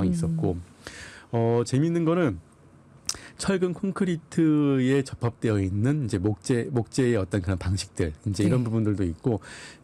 상황이 있었고 재미있는 거는 철근 콘크리트에 접합되어 있는 이제 목재의 어떤 그런 방식들 이제 이런 부분들도 있고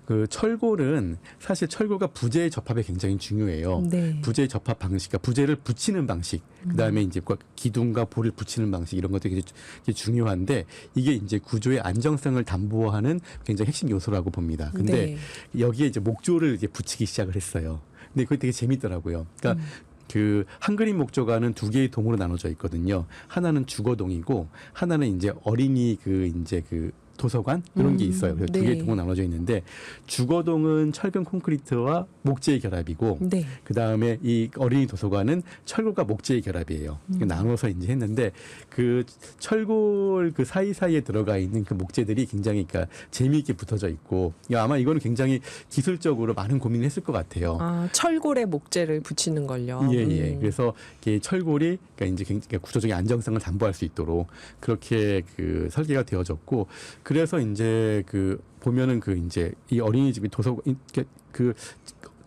그 철골은 사실 철골과 부재의 접합이 굉장히 중요해요. 부재의 접합 방식, 그러니까 부재를 붙이는 방식, 그다음에 이제 기둥과 볼을 붙이는 방식 이런 것들이 굉장히 중요한데 이게 이제 구조의 안정성을 담보하는 굉장히 핵심 요소라고 봅니다. 근데 여기에 이제 목조를 이제 붙이기 시작을 했어요. 근데 그게 되게 재밌더라고요. 그러니까 그 한그림 목조가는 두 개의 동으로 나눠져 있거든요. 하나는 주거동이고 하나는 이제 어린이 그 이제 그 도서관 이런 게 있어요. 그래서 두 개의 동으로 나눠져 있는데 주거동은 철근 콘크리트와 목재의 결합이고 그 다음에 이 어린이 도서관은 철골과 목재의 결합이에요. 나눠서 이제 했는데 그 철골 그 사이사이에 들어가 있는 그 목재들이 굉장히 그러니까 재미있게 붙어져 있고 아마 이거는 굉장히 기술적으로 많은 고민을 했을 것 같아요. 아, 철골에 목재를 붙이는 걸요. 예. 그래서 이게 철골이 그러니까 이제 구조적인 안정성을 담보할 수 있도록 그렇게 그 설계가 되어졌고 그래서 이제 그 보면은 그 이제 이 어린이집이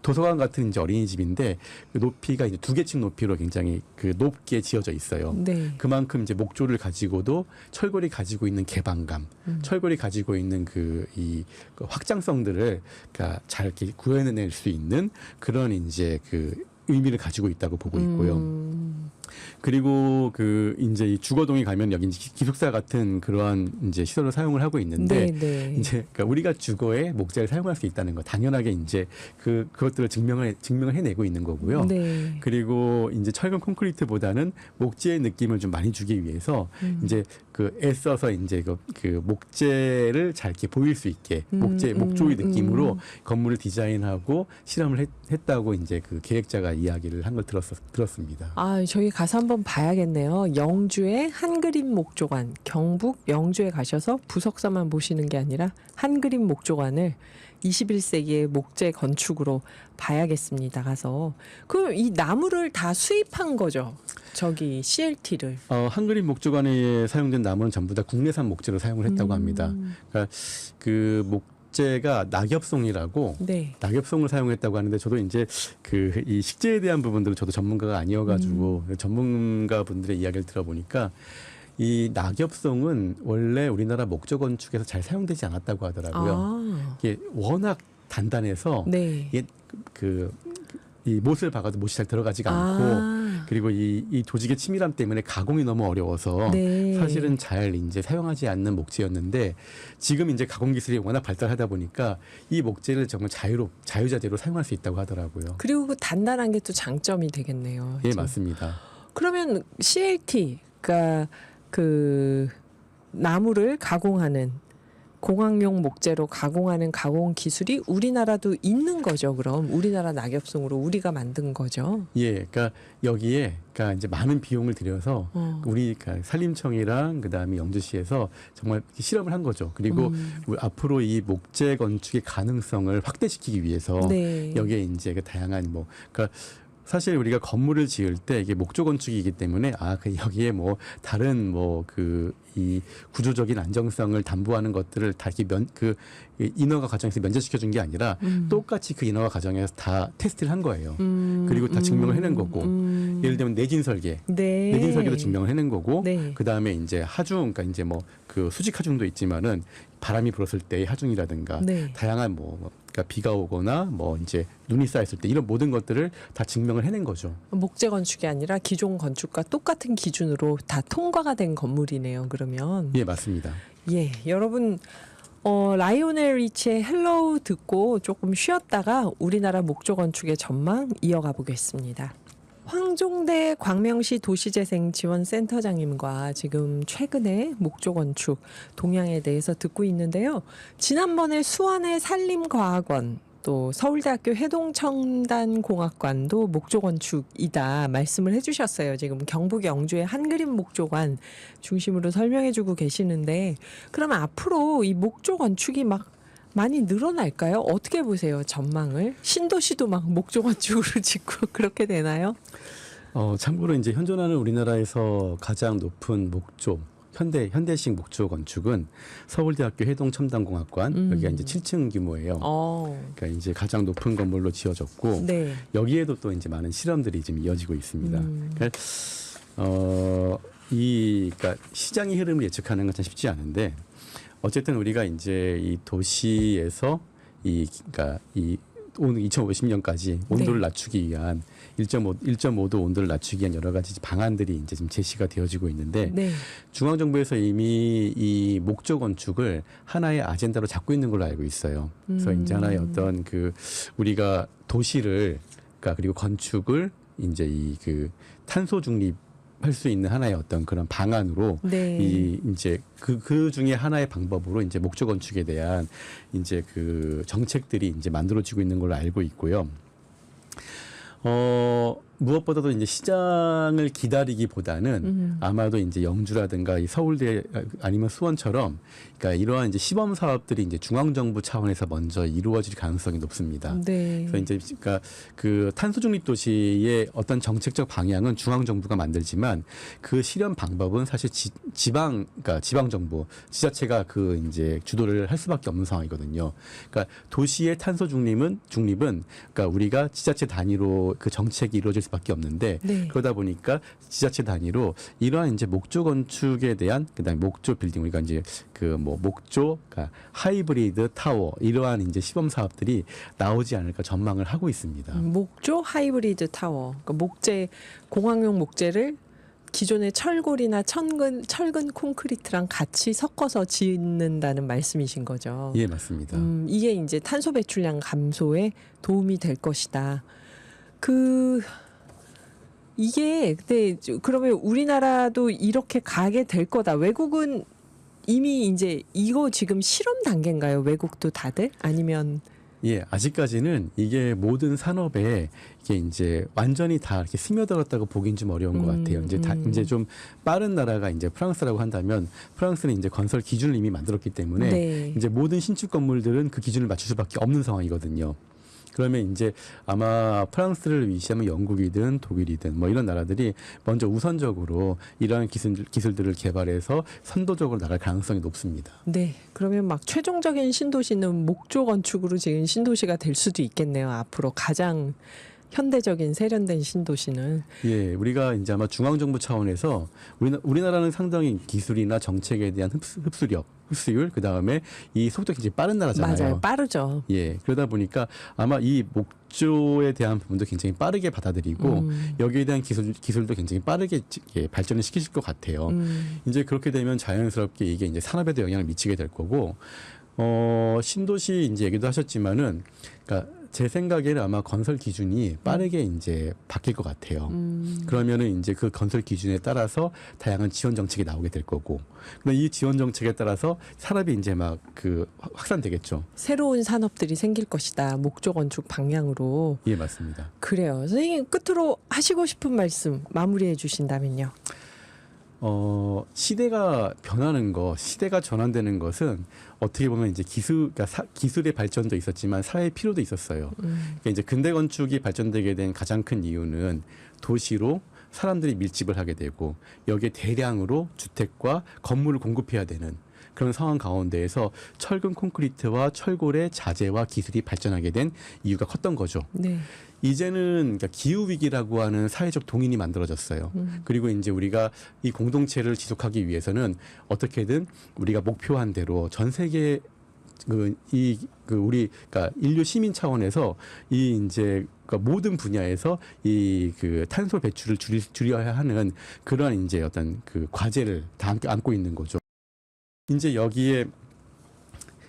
도서관 같은 이제 어린이집인데 그 높이가 이제 2개층 높이로 굉장히 그 높게 지어져 있어요. 그만큼 이제 목조를 가지고도 철골이 가지고 있는 개방감, 철골이 가지고 있는 그 확장성들을 그러니까 잘 이렇게 구현해낼 수 있는 그런 이제 그 의미를 가지고 있다고 보고 있고요. 그리고 그 이제 이 주거동에 가면 여기 이제 기숙사 같은 그러한 이제 시설을 사용을 하고 있는데 이제 그러니까 우리가 주거에 목재를 사용할 수 있다는 거 당연하게 이제 그것들을 증명을 해내고 있는 거고요. 그리고 이제 철근 콘크리트보다는 목재의 느낌을 좀 많이 주기 위해서 이제 그 애써서 이제 그 목재를 잘 이렇게 보일 수 있게 목조의 느낌으로 건물을 디자인하고 실험을 했다고 이제 그 계획자가 이야기를 한 걸 들었습니다. 아, 저희 가서 한번 봐야겠네요. 영주의 한그림 목조관, 경북 영주에 가셔서 부석사만 보시는 게 아니라 한그림 목조관을 21세기의 목재 건축으로 봐야겠습니다. 가서. 그럼 이 나무를 다 수입한 거죠? 저기 CLT를. 한그림 목조관에 사용된 나무는 전부 다 국내산 목재로 사용을 했다고 합니다. 그러니까 그 목재가 낙엽송이라고 낙엽송을 사용했다고 하는데 저도 이제 그 이 식재에 대한 부분들은 저도 전문가가 아니어가지고 전문가분들의 이야기를 들어보니까 이 낙엽송은 원래 우리나라 목조 건축에서 잘 사용되지 않았다고 하더라고요. 이게 워낙 단단해서 이게 이 못을 박아도 못이 잘 들어가지가 않고 그리고 이 조직의 치밀함 때문에 가공이 너무 어려워서 사실은 잘 이제 사용하지 않는 목재였는데 지금 이제 가공 기술이 워낙 발달하다 보니까 이 목재를 정말 자유자재로 사용할 수 있다고 하더라고요. 그리고 그 단단한 게 또 장점이 되겠네요. 예, 맞습니다. 그러면 CLT, 그러니까 그 나무를 가공하는 공학용 목재로 가공하는 가공 기술이 우리나라도 있는 거죠. 그럼 우리나라 낙엽송으로 우리가 만든 거죠. 예, 그러니까 여기에 그러니까 이제 많은 비용을 들여서 우리 그러니까 산림청이랑 그다음에 영주시에서 정말 실험을 한 거죠. 그리고 앞으로 이 목재 건축의 가능성을 확대시키기 위해서 여기에 이제 그 다양한 그러니까 사실 우리가 건물을 지을 때 이게 목조 건축이기 때문에 여기에 다른 이 구조적인 안정성을 담보하는 것들을 다 이렇게 인허가 과정에서 면제시켜 준 게 아니라 똑같이 그 인허가 과정에서 다 테스트를 한 거예요. 그리고 다 증명을 해낸 거고 예를 들면 내진 설계도 증명을 해낸 거고 그 다음에 이제 하중, 그러니까 이제 그 수직 하중도 있지만은 바람이 불었을 때의 하중이라든가 다양한 그러니까 비가 오거나 이제 눈이 쌓였을 때 이런 모든 것들을 다 증명을 해낸 거죠. 목재 건축이 아니라 기존 건축과 똑같은 기준으로 다 통과가 된 건물이네요. 그러면. 예, 맞습니다. 예, 여러분 라이오넬 리치의 헬로우 듣고 조금 쉬었다가 우리나라 목조 건축의 전망 이어가 보겠습니다. 황종대 광명시 도시재생지원센터장님과 지금 최근에 목조 건축 동향에 대해서 듣고 있는데요. 지난번에 수원의 산림과학원 또 서울대학교 해동첨단공학관도 목조 건축이다 말씀을 해주셨어요. 지금 경북 영주의 한그림 목조관 중심으로 설명해주고 계시는데 그러면 앞으로 이 목조 건축이 많이 늘어날까요? 어떻게 보세요? 전망을? 신도시도 목조 건축으로 짓고 그렇게 되나요? 참고로 이제 현존하는 우리나라에서 가장 높은 목조 현대식 목조 건축은 서울대학교 해동첨단공학관 여기가 이제 7층 규모예요. 그러니까 이제 가장 높은 건물로 지어졌고 네. 여기에도 또 이제 많은 실험들이 지금 이어지고 있습니다. 그러니까 그러니까 시장의 흐름을 예측하는 건 참 쉽지 않은데 어쨌든 우리가 이제 이 도시에서 그러니까 2050년까지 온도를 네. 낮추기 위한 1.5도 온도를 낮추기 위한 여러 가지 방안들이 이제 지금 제시가 되어지고 있는데 네. 중앙정부에서 이미 이 목조 건축을 하나의 아젠다로 잡고 있는 걸로 알고 있어요. 그래서 이제 하나의 어떤 그 우리가 도시를 그러니까 그리고 건축을 이제 이 그 탄소 중립 할 수 있는 하나의 어떤 그런 방안으로 네. 이제 그 중에 하나의 방법으로 이제 목조 건축에 대한 이제 그 정책들이 이제 만들어지고 있는 걸로 알고 있고요. 무엇보다도 이제 시장을 기다리기보다는 아마도 이제 영주라든가 이 서울대 아니면 수원처럼 그러니까 이러한 이제 시범 사업들이 이제 중앙정부 차원에서 먼저 이루어질 가능성이 높습니다. 네. 그래서 이제 그러니까 그 탄소 중립 도시의 어떤 정책적 방향은 중앙정부가 만들지만 그 실현 방법은 사실 그러니까 지방정부, 지자체가 그 이제 주도를 할 수밖에 없는 상황이거든요. 그러니까 도시의 탄소 중립은 그러니까 우리가 지자체 단위로 그 정책이 이루어질 수밖에 없는데 네. 그러다 보니까 지자체 단위로 이러한 이제 목조 건축에 대한 그다음에 목조 빌딩 우리가 이제 그 뭐 목조 그러니까 하이브리드 타워 이러한 이제 시범 사업들이 나오지 않을까 전망을 하고 있습니다. 목조 하이브리드 타워. 그러니까 목재 공항용 목재를 기존의 철골이나 철근 콘크리트랑 같이 섞어서 짓는다는 말씀이신 거죠. 예, 맞습니다. 이게 이제 탄소 배출량 감소에 도움이 될 것이다. 이게 근데 그러면 우리나라도 이렇게 가게 될 거다. 외국은 이미 이제 이거 지금 실험 단계인가요? 외국도 다들? 아니면 예, 아직까지는 이게 모든 산업에 이게 이제 완전히 다 이렇게 스며들었다고 보긴 좀 어려운 것 같아요. 이제 좀 빠른 나라가 이제 프랑스라고 한다면 프랑스는 이제 건설 기준을 이미 만들었기 때문에 네. 이제 모든 신축 건물들은 그 기준을 맞출 수밖에 없는 상황이거든요. 그러면 이제 아마 프랑스를 위시하면 영국이든 독일이든 뭐 이런 나라들이 먼저 우선적으로 이러한 기술들을 개발해서 선도적으로 나갈 가능성이 높습니다. 네. 그러면 막 최종적인 신도시는 목조 건축으로 지은 신도시가 될 수도 있겠네요. 앞으로 가장 현대적인 세련된 신도시는. 예, 우리가 이제 아마 중앙정부 차원에서 우리나라는 상당히 기술이나 정책에 대한 흡수율, 그 다음에 이 속도가 굉장히 빠른 나라잖아요. 맞아요. 빠르죠. 예, 그러다 보니까 아마 이 목조에 대한 부분도 굉장히 빠르게 받아들이고 여기에 대한 기술도 굉장히 빠르게 발전을 시키실 것 같아요. 이제 그렇게 되면 자연스럽게 이게 이제 산업에도 영향을 미치게 될 거고, 신도시 이제 얘기도 하셨지만은, 그러니까 제 생각에는 아마 건설 기준이 빠르게 이제 바뀔 것 같아요. 그러면은 이제 그 건설 기준에 따라서 다양한 지원 정책이 나오게 될 거고, 그럼 이 지원 정책에 따라서 산업이 이제 막 그 확산되겠죠. 새로운 산업들이 생길 것이다. 목조 건축 방향으로. 예, 맞습니다. 그래요. 선생님 끝으로 하시고 싶은 말씀 마무리해 주신다면요. 시대가 변하는 시대가 전환되는 것은 어떻게 보면 이제 기술의 발전도 있었지만 사회의 필요도 있었어요. 그러니까 이제 근대 건축이 발전되게 된 가장 큰 이유는 도시로 사람들이 밀집을 하게 되고 여기에 대량으로 주택과 건물을 공급해야 되는 그런 상황 가운데에서 철근 콘크리트와 철골의 자재와 기술이 발전하게 된 이유가 컸던 거죠. 네. 이제는 그러니까 기후 위기라고 하는 사회적 동인이 만들어졌어요. 그리고 이제 우리가 이 공동체를 지속하기 위해서는 어떻게든 우리가 목표한 대로 전 세계 그러니까 인류 시민 차원에서 이 이제 그러니까 모든 분야에서 이 그 탄소 배출을 줄여야 하는 그러한 이제 어떤 그 과제를 다 안고 있는 거죠. 이제 여기에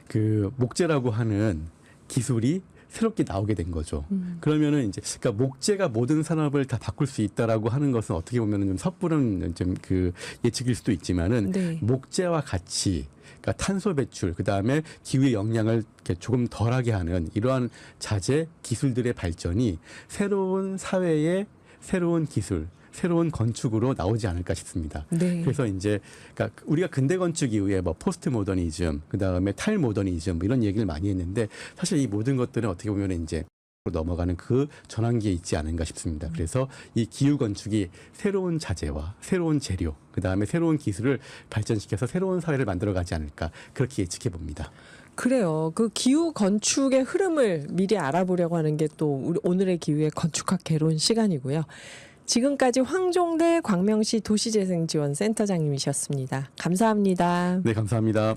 그 목재라고 하는 기술이 새롭게 나오게 된 거죠. 그러면은 이제 그러니까 목재가 모든 산업을 다 바꿀 수 있다라고 하는 것은 어떻게 보면은 좀 섣부른 좀 그 예측일 수도 있지만은 네. 목재와 같이 그러니까 탄소 배출 그다음에 기후의 영향을 이렇게 조금 덜하게 하는 이러한 자재 기술들의 발전이 새로운 사회의 새로운 기술 새로운 건축으로 나오지 않을까 싶습니다. 네. 그래서 이제 그러니까 우리가 근대 건축 이후에 뭐 포스트 모더니즘, 그다음에 탈 모더니즘 뭐 이런 얘기를 많이 했는데 사실 이 모든 것들은 어떻게 보면 이제 쪽으로 넘어가는 그 전환기에 있지 않은가 싶습니다. 그래서 이 기후 건축이 새로운 자재와 새로운 재료, 그 다음에 새로운 기술을 발전시켜서 새로운 사회를 만들어가지 않을까 그렇게 예측해 봅니다. 그래요. 그 기후 건축의 흐름을 미리 알아보려고 하는 게 또 오늘의 기후의 건축학 개론 시간이고요. 지금까지 황종대 광명시 도시재생지원센터장님이셨습니다. 감사합니다. 네, 감사합니다.